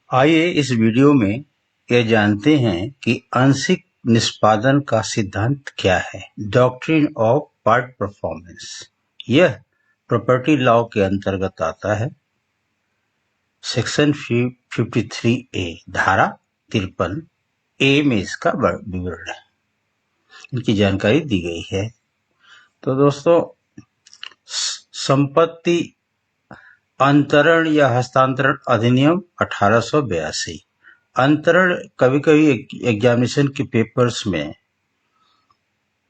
आइए इस वीडियो में यह जानते हैं कि आंशिक निष्पादन का सिद्धांत क्या है। डॉक्ट्रिन ऑफ पार्ट परफॉर्मेंस यह प्रॉपर्टी लॉ के अंतर्गत आता है। सेक्शन 53A धारा 53A में इसका विवरण है, इनकी जानकारी दी गई है। तो दोस्तों, संपत्ति अंतरण या हस्तांतरण अधिनियम 1882। अंतरण कभी कभी एग्जामिनेशन के पेपर्स में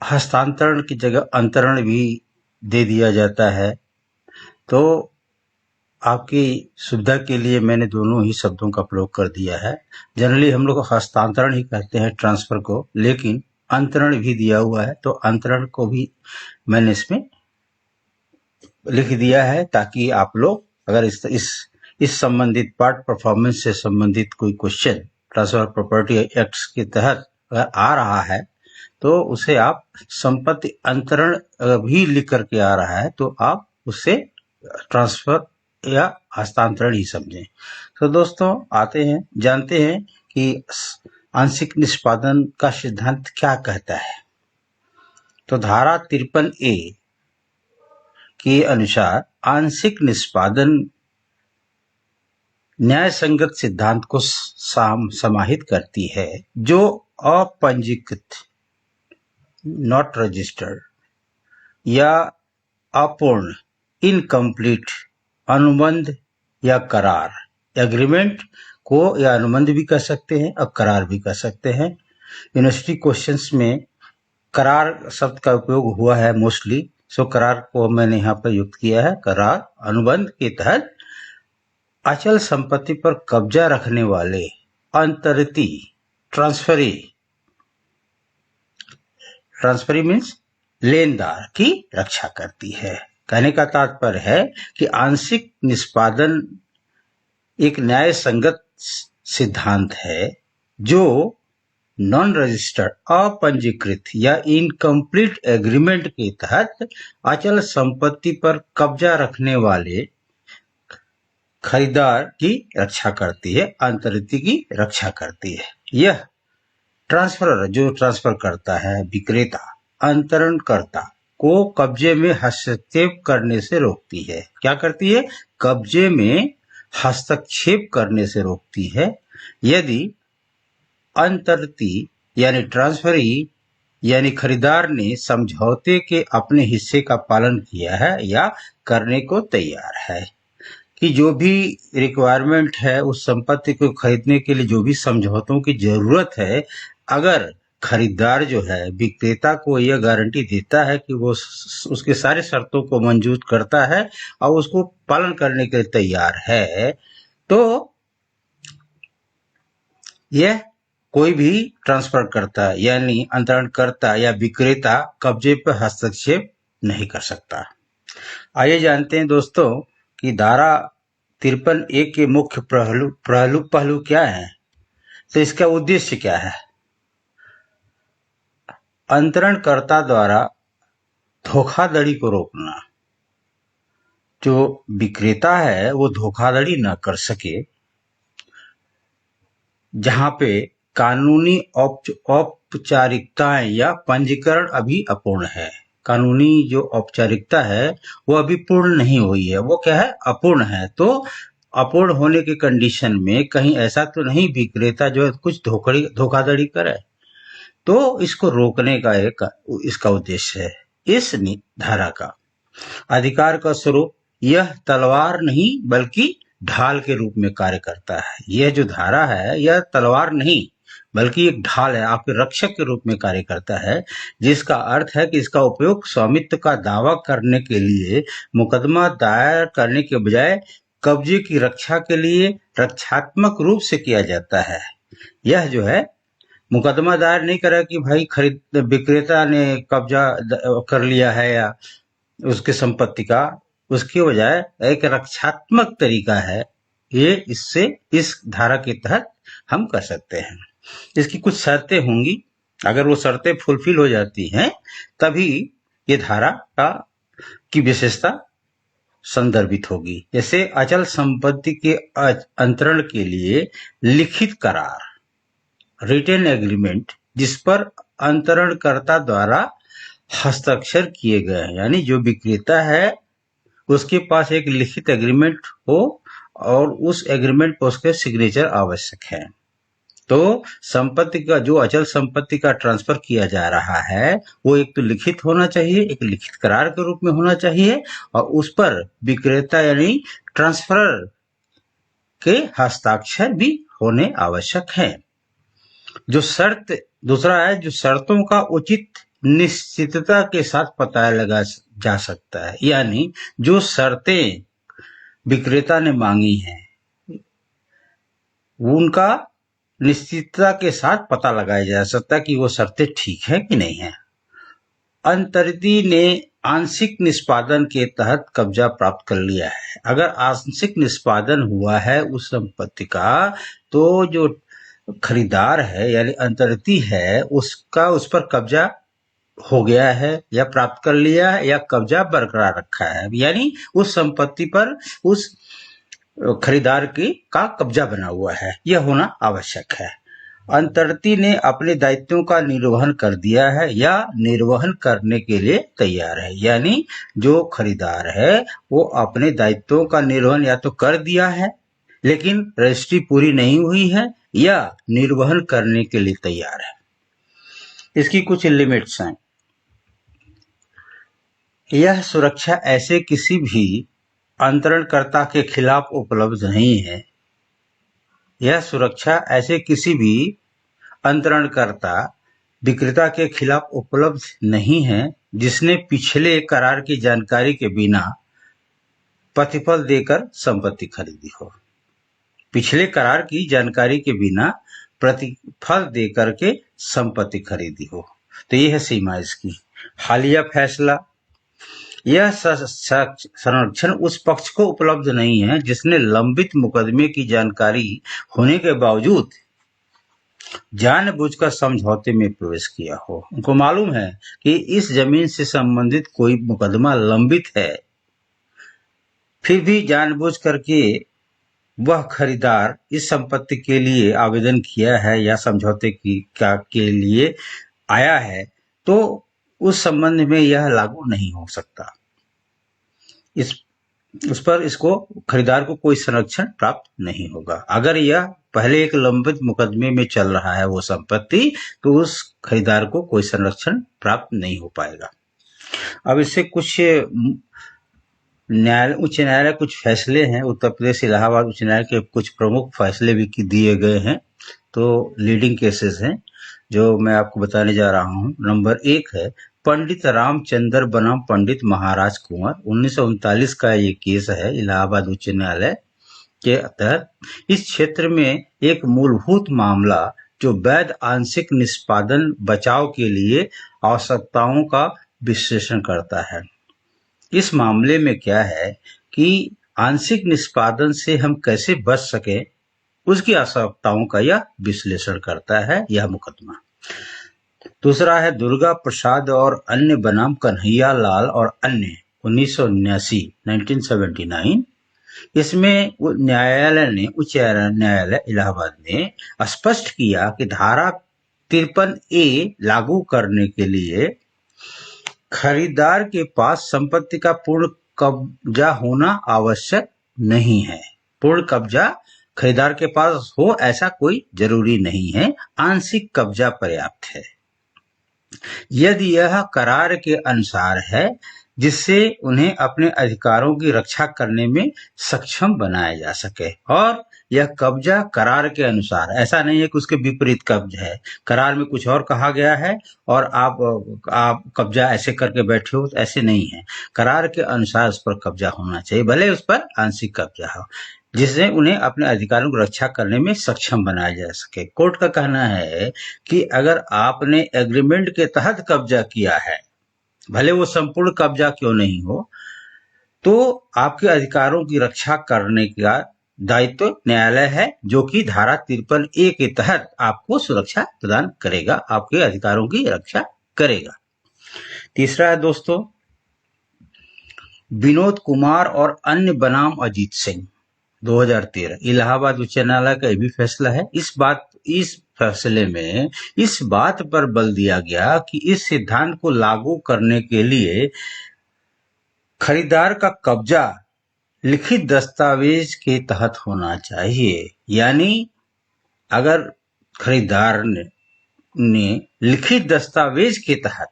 हस्तांतरण की जगह अंतरण भी दे दिया जाता है। तो आपकी सुविधा के लिए मैंने दोनों ही शब्दों का प्रयोग कर दिया है। जनरली हम लोग हस्तांतरण ही कहते हैं ट्रांसफर को, लेकिन अंतरण भी दिया हुआ है, तो अंतरण को भी मैंने इसमें लिख दिया है ताकि आप लोग अगर इस संबंधित पार्ट परफॉर्मेंस से संबंधित कोई क्वेश्चन ट्रांसफर प्रॉपर्टी एक्ट के तहत अगर आ रहा है तो उसे आप संपत्ति अंतरण भी लिख करके आ रहा है तो आप उसे ट्रांसफर या हस्तांतरण ही समझें। तो दोस्तों, आते हैं जानते हैं कि आंशिक निष्पादन का सिद्धांत क्या कहता है। तो धारा 53A के अनुसार आंशिक निष्पादन न्याय संगत सिद्धांत को समाहित करती है जो अपंजीकृत नॉट रजिस्टर्ड या अपूर्ण इनकम्प्लीट अनुबंध या करार एग्रीमेंट को या अनुबंध भी कह सकते हैं और करार भी कह सकते हैं। यूनिवर्सिटी क्वेश्चंस में करार शब्द का उपयोग हुआ है मोस्टली, सो करार को मैंने यहाँ पर युक्त किया है। करार अनुबंध के तहत अचल संपत्ति पर कब्जा रखने वाले अंतरिती ट्रांसफरी मीन्स लेनदार की रक्षा करती है। कहने का तात्पर्य है कि आंशिक निष्पादन एक न्याय संगत सिद्धांत है जो नॉन रजिस्टर्ड अपंजीकृत या इनकम्प्लीट एग्रीमेंट के तहत अचल संपत्ति पर कब्जा रखने वाले खरीदार की रक्षा करती है, अंतरिती की रक्षा करती है। यह ट्रांसफरर जो ट्रांसफर करता है, विक्रेता अंतरणकर्ता को कब्जे में हस्तक्षेप करने से रोकती है। क्या करती है? कब्जे में हस्तक्षेप करने से रोकती है। यदि अंतरिती यानी ट्रांसफरी यानी खरीदार ने समझौते के अपने हिस्से का पालन किया है या करने को तैयार है कि जो भी रिक्वायरमेंट है उस संपत्ति को खरीदने के लिए जो भी समझौतों की जरूरत है, अगर खरीदार जो है विक्रेता को यह गारंटी देता है कि वो उसके सारे शर्तों को मंजूर करता है और उसको पालन करने के लिए तैयार है, तो यह कोई भी ट्रांसफर करता यानी अंतरण करता या विक्रेता कब्जे पर हस्तक्षेप नहीं कर सकता। आइए जानते हैं दोस्तों कि धारा 53A के मुख्य पहलू क्या है। तो इसका उद्देश्य क्या है? अंतरणकर्ता द्वारा धोखाधड़ी को रोकना। जो विक्रेता है वो धोखाधड़ी न कर सके। जहां पे कानूनी औपचारिकताएं या पंजीकरण अभी अपूर्ण है, कानूनी जो औपचारिकता है वो अभी पूर्ण नहीं हुई है, वो क्या है? अपूर्ण है। तो अपूर्ण होने के कंडीशन में कहीं ऐसा तो नहीं विक्रेता जो है कुछ धोखाधड़ी करे, तो इसको रोकने का एक इसका उद्देश्य है। इस धारा का अधिकार का स्वरूप यह तलवार नहीं बल्कि ढाल के रूप में कार्य करता है। यह जो धारा है यह तलवार नहीं बल्कि एक ढाल है, आपके रक्षक के रूप में कार्य करता है, जिसका अर्थ है कि इसका उपयोग स्वामित्व का दावा करने के लिए मुकदमा दायर करने के बजाय कब्जे की रक्षा के लिए रक्षात्मक रूप से किया जाता है। यह जो है मुकदमा दायर नहीं करा कि भाई विक्रेता ने कब्जा कर लिया है या उसके संपत्ति का, उसके बजाय एक रक्षात्मक तरीका है। ये इससे इस धारा के तहत हम कर सकते हैं। इसकी कुछ शर्तें होंगी, अगर वो शर्तें फुलफिल हो जाती हैं तभी ये धारा की विशेषता संदर्भित होगी। जैसे अचल संपत्ति के अंतरण के लिए लिखित करार, रिटेन एग्रीमेंट, जिस पर अंतरणकर्ता द्वारा हस्ताक्षर किए गए हैं, यानी जो विक्रेता है उसके पास एक लिखित एग्रीमेंट हो और उस एग्रीमेंट पर उसके सिग्नेचर आवश्यक है। तो संपत्ति का, जो अचल संपत्ति का ट्रांसफर किया जा रहा है, वो एक तो लिखित होना चाहिए, एक लिखित करार के रूप में होना चाहिए, और उस पर विक्रेता यानी ट्रांसफरर के हस्ताक्षर भी होने आवश्यक है। जो शर्त, दूसरा है जो शर्तों का उचित निश्चितता के साथ पता लगा जा सकता है, यानी जो शर्तें विक्रेता ने मांगी हैं उनका निश्चितता के साथ पता लगाया जा सकता है कि वो शर्तें ठीक है कि नहीं है। अंतरिती ने आंशिक निष्पादन के तहत कब्जा प्राप्त कर लिया है। अगर आंशिक निष्पादन हुआ है उस संपत्ति का, तो जो खरीदार है यानी अंतरिती है उसका उस पर कब्जा हो गया है या प्राप्त कर लिया है या कब्जा बरकरार रखा है, यानी उस संपत्ति पर उस खरीदार का कब्जा बना हुआ है, यह होना आवश्यक है। अंतरिती ने अपने दायित्वों का निर्वहन कर दिया है या निर्वहन करने के लिए तैयार है, यानी जो खरीदार है वो अपने दायित्वों का निर्वहन या तो कर दिया है लेकिन रजिस्ट्री पूरी नहीं हुई है, या निर्वहन करने के लिए तैयार है। इसकी कुछ लिमिट्स हैं। यह सुरक्षा ऐसे किसी भी अंतरणकर्ता के खिलाफ उपलब्ध नहीं है। यह सुरक्षा ऐसे किसी भी अंतरणकर्ता विक्रेता के खिलाफ उपलब्ध नहीं है जिसने पिछले करार की जानकारी के बिना प्रतिफल देकर संपत्ति खरीदी हो। पिछले करार की जानकारी के बिना प्रतिफल देकर के संपत्ति खरीदी हो, तो यह है सीमा इसकी। हालिया फैसला, यह संरक्षण उस पक्ष को उपलब्ध नहीं है जिसने लंबित मुकदमे की जानकारी होने के बावजूद जानबूझकर समझौते में प्रवेश किया हो। उनको मालूम है कि इस जमीन से संबंधित कोई मुकदमा लंबित है, फिर भी जानबूझ करके वह खरीदार इस संपत्ति के लिए आवेदन किया है या समझौते के लिए आया है, तो उस संबंध में यह लागू नहीं हो सकता। उस पर इसको खरीदार को कोई संरक्षण प्राप्त नहीं होगा। अगर यह पहले एक लंबित मुकदमे में चल रहा है वो संपत्ति, तो उस खरीदार को कोई संरक्षण प्राप्त नहीं हो पाएगा। अब इससे कुछ उच्च न्यायालय कुछ फैसले हैं, उत्तर प्रदेश इलाहाबाद उच्च न्यायालय के कुछ प्रमुख फैसले भी दिए गए हैं। तो लीडिंग केसेस हैं जो मैं आपको बताने जा रहा हूं। नंबर 1 है पंडित रामचंद्र बनाम पंडित महाराज कुंवर, 1939 का ये केस है इलाहाबाद उच्च न्यायालय के तहत। इस क्षेत्र में एक मूलभूत मामला जो वैध आंशिक निष्पादन बचाव के लिए आवश्यकताओं का विश्लेषण करता है। इस मामले में क्या है कि आंशिक निष्पादन से हम कैसे बच सके उसकी आवश्यकताओं का यह विश्लेषण करता है यह मुकदमा। दूसरा है दुर्गा प्रसाद और अन्य बनाम कन्हैया लाल और अन्य, 1979। इसमें न्यायालय ने, उच्च न्यायालय इलाहाबाद ने स्पष्ट किया कि धारा 53A लागू करने के लिए खरीदार के पास संपत्ति का पूर्ण कब्जा होना आवश्यक नहीं है। पूर्ण कब्जा खरीदार के पास हो ऐसा कोई जरूरी नहीं है, आंशिक कब्जा पर्याप्त है यदि यह करार के अनुसार है, जिससे उन्हें अपने अधिकारों की रक्षा करने में सक्षम बनाया जा सके। और यह कब्जा करार के अनुसार, ऐसा नहीं है कि उसके विपरीत कब्जा है, करार में कुछ और कहा गया है और आप कब्जा ऐसे करके बैठे हो, ऐसे नहीं है। करार के अनुसार उस पर कब्जा होना चाहिए, भले उस पर आंशिक कब्जा हो, जिससे उन्हें अपने अधिकारों की रक्षा करने में सक्षम बनाया जा सके। कोर्ट का कहना है कि अगर आपने एग्रीमेंट के तहत कब्जा किया है, भले वो संपूर्ण कब्जा क्यों नहीं हो, तो आपके अधिकारों की रक्षा करने का दायित्व न्यायालय है, जो कि धारा 53A के तहत आपको सुरक्षा प्रदान करेगा, आपके अधिकारों की रक्षा करेगा। तीसरा है दोस्तों विनोद कुमार और अन्य बनाम अजीत सिंह 2013 इलाहाबाद उच्च न्यायालय का ये भी फैसला है। इस फैसले में इस बात पर बल दिया गया कि इस सिद्धांत को लागू करने के लिए खरीदार का कब्जा लिखित दस्तावेज के तहत होना चाहिए। यानी अगर खरीदार ने लिखित दस्तावेज के तहत,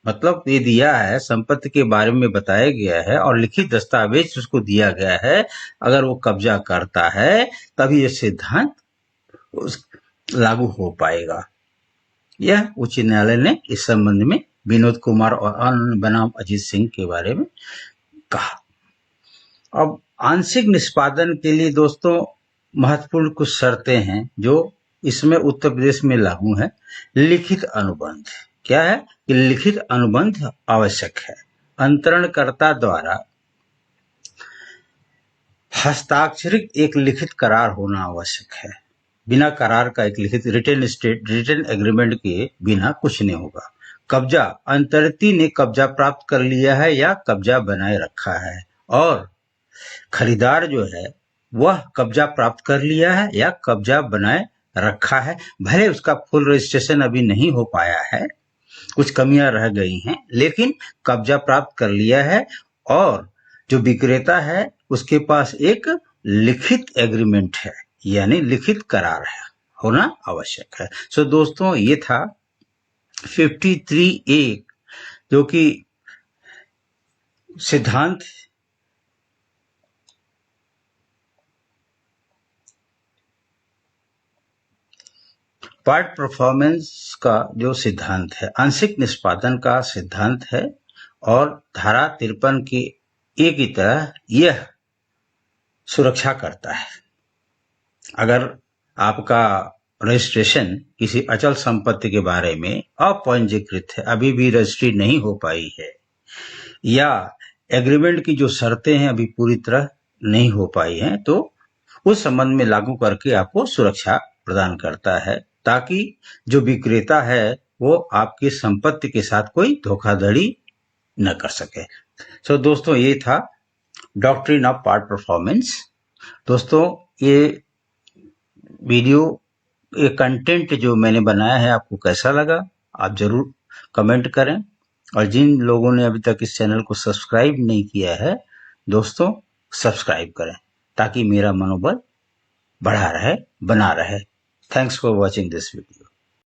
मतलब ये दिया है, संपत्ति के बारे में बताया गया है और लिखित दस्तावेज उसको दिया गया है, अगर वो कब्जा करता है तभी ये सिद्धांत लागू हो पाएगा। यह उच्च न्यायालय ने इस संबंध में विनोद कुमार और अन्य बनाम अजीत सिंह के बारे में कहा। अब आंशिक निष्पादन के लिए दोस्तों महत्वपूर्ण कुछ शर्तें हैं जो इसमें उत्तर प्रदेश में लागू है। लिखित अनुबंध क्या है कि लिखित अनुबंध आवश्यक है। अंतरणकर्ता द्वारा हस्ताक्षरित एक लिखित करार होना आवश्यक है। बिना करार का एक लिखित रिटन एग्रीमेंट के बिना कुछ नहीं होगा। कब्जा, अंतर्ती ने कब्जा प्राप्त कर लिया है या कब्जा बनाए रखा है, और खरीदार जो है वह कब्जा प्राप्त कर लिया है या कब्जा बनाए रखा है। भले उसका फुल रजिस्ट्रेशन अभी नहीं हो पाया है, कुछ कमियां रह गई हैं, लेकिन कब्जा प्राप्त कर लिया है और जो विक्रेता है उसके पास एक लिखित एग्रीमेंट है, यानी लिखित करार है, होना आवश्यक है। सो दोस्तों ये था 53A जो कि सिद्धांत पार्ट परफॉर्मेंस का जो सिद्धांत है, आंशिक निष्पादन का सिद्धांत है, और धारा 53 के ए की तरह यह सुरक्षा करता है। अगर आपका रजिस्ट्रेशन किसी अचल संपत्ति के बारे में अपंजीकृत है, अभी भी रजिस्ट्री नहीं हो पाई है, या एग्रीमेंट की जो शर्तें हैं अभी पूरी तरह नहीं हो पाई हैं, तो उस संबंध में लागू करके आपको सुरक्षा प्रदान करता है, ताकि जो विक्रेता है वो आपकी संपत्ति के साथ कोई धोखाधड़ी न कर सके। सो दोस्तों ये था डॉक्ट्रिन ऑफ पार्ट परफॉर्मेंस। दोस्तों ये वीडियो, ये कंटेंट जो मैंने बनाया है आपको कैसा लगा आप जरूर कमेंट करें, और जिन लोगों ने अभी तक इस चैनल को सब्सक्राइब नहीं किया है दोस्तों सब्सक्राइब करें, ताकि मेरा मनोबल बढ़ा रहे, बना रहे। Thanks for watching this video.